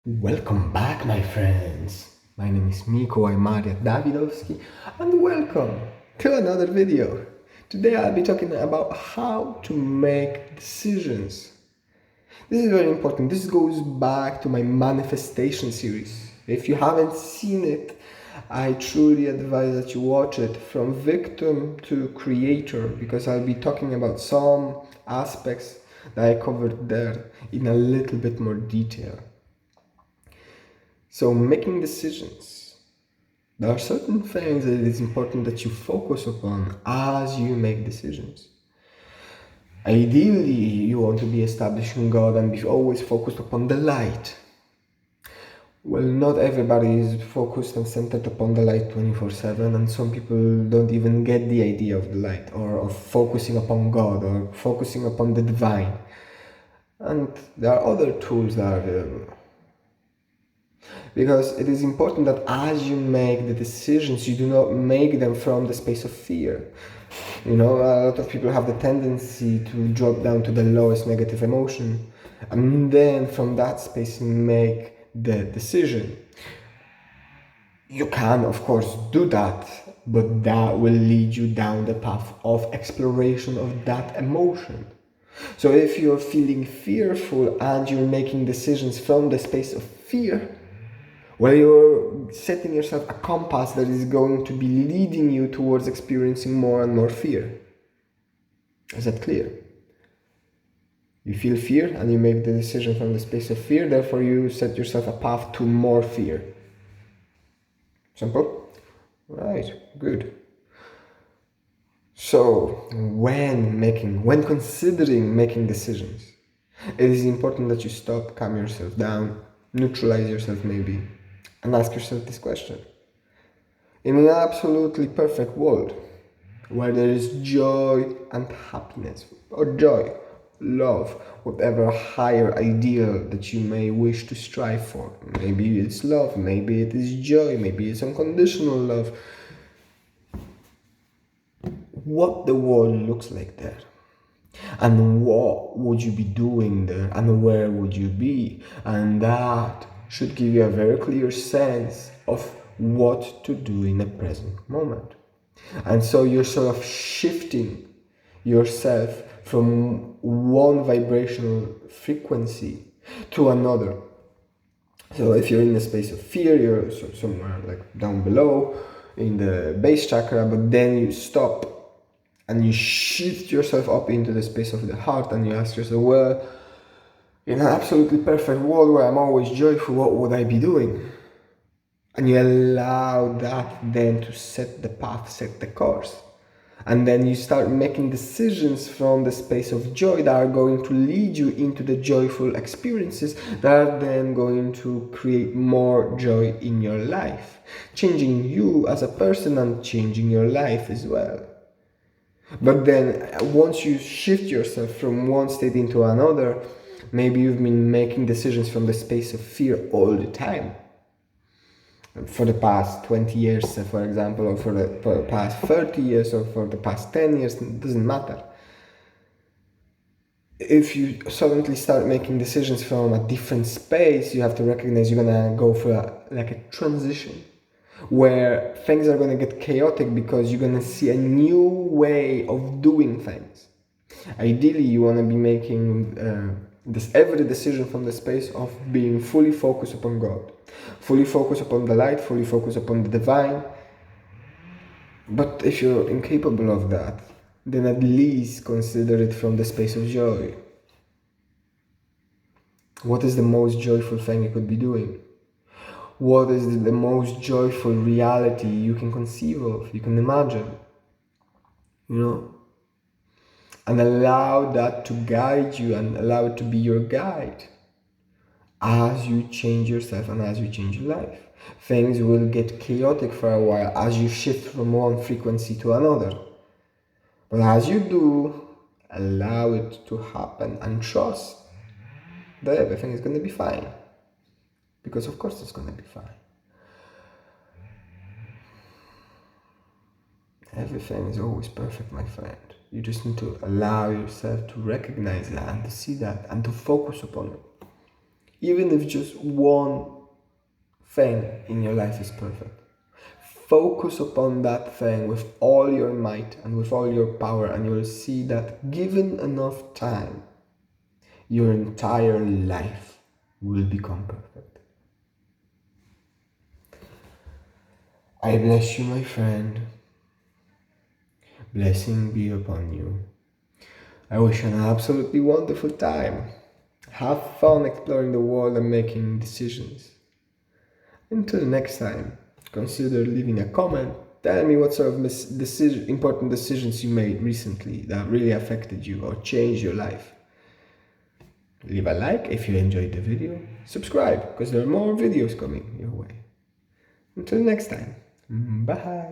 Welcome back, my friends. My name is Mikołaj Maria Dawidowski, and welcome to another video. Today I'll be talking about how to make decisions. This is very important. This goes back to my manifestation series. If you haven't seen it, I truly advise that you watch it from victim to creator, because I'll be talking about some aspects that I covered there in a little bit more detail. So making decisions. There are certain things that it is important that you focus upon as you make decisions. Ideally, you want to be establishing God and be always focused upon the light. Well, not everybody is focused and centered upon the light 24/7, and some people don't even get the idea of the light, or of focusing upon God, or focusing upon the divine. And there are other tools that are available. Because it is important that as you make the decisions, you do not make them from the space of fear. A lot of people have the tendency to drop down to the lowest negative emotion, and then from that space make the decision. You can, of course, do that, but that will lead you down the path of exploration of that emotion. So if you're feeling fearful and you're making decisions from the space of fear, well, you're setting yourself a compass that is going to be leading you towards experiencing more and more fear. Is that clear? You feel fear and you make the decision from the space of fear, therefore you set yourself a path to more fear. Simple? Right, good. So, when considering making decisions, it is important that you stop, calm yourself down, neutralize yourself maybe, and ask yourself this question. In an absolutely perfect world, where there is joy and happiness, or joy, love, whatever higher ideal that you may wish to strive for. Maybe it's love, maybe it is joy, maybe it's unconditional love. What the world looks like there, and what would you be doing there, and where would you be, and that should give you a very clear sense of what to do in the present moment. And so you're sort of shifting yourself from one vibrational frequency to another. So if you're in the space of fear, you're somewhere like down below in the base chakra, but then you stop and you shift yourself up into the space of the heart, and you ask yourself, well, in an absolutely perfect world where I'm always joyful, what would I be doing? And you allow that then to set the path, set the course. And then you start making decisions from the space of joy that are going to lead you into the joyful experiences that are then going to create more joy in your life, changing you as a person and changing your life as well. But then once you shift yourself from one state into another, maybe you've been making decisions from the space of fear all the time. For the past 20 years, for example, or for the past 30 years, or for the past 10 years, it doesn't matter. If you suddenly start making decisions from a different space, you have to recognize you're gonna go for a transition where things are gonna get chaotic, because you're gonna see a new way of doing things. Ideally, you wanna be making every decision from the space of being fully focused upon God, fully focused upon the light, fully focused upon the divine. But if you're incapable of that, then at least consider it from the space of joy. What is the most joyful thing you could be doing? What is the most joyful reality you can conceive of, you can imagine? And allow that to guide you, and allow it to be your guide as you change yourself and as you change your life. Things will get chaotic for a while as you shift from one frequency to another. But as you do, allow it to happen and trust that everything is going to be fine. Because of course it's going to be fine. Everything is always perfect, my friend. You just need to allow yourself to recognize that and to see that and to focus upon it. Even if just one thing in your life is perfect, focus upon that thing with all your might and with all your power, and you'll see that given enough time, your entire life will become perfect. I bless you, my friend. Blessing be upon you. I wish you an absolutely wonderful time. Have fun exploring the world and making decisions. Until next time, consider leaving a comment. Tell me what sort of important decisions you made recently that really affected you or changed your life. Leave a like if you enjoyed the video. Subscribe because there are more videos coming your way. Until next time, bye.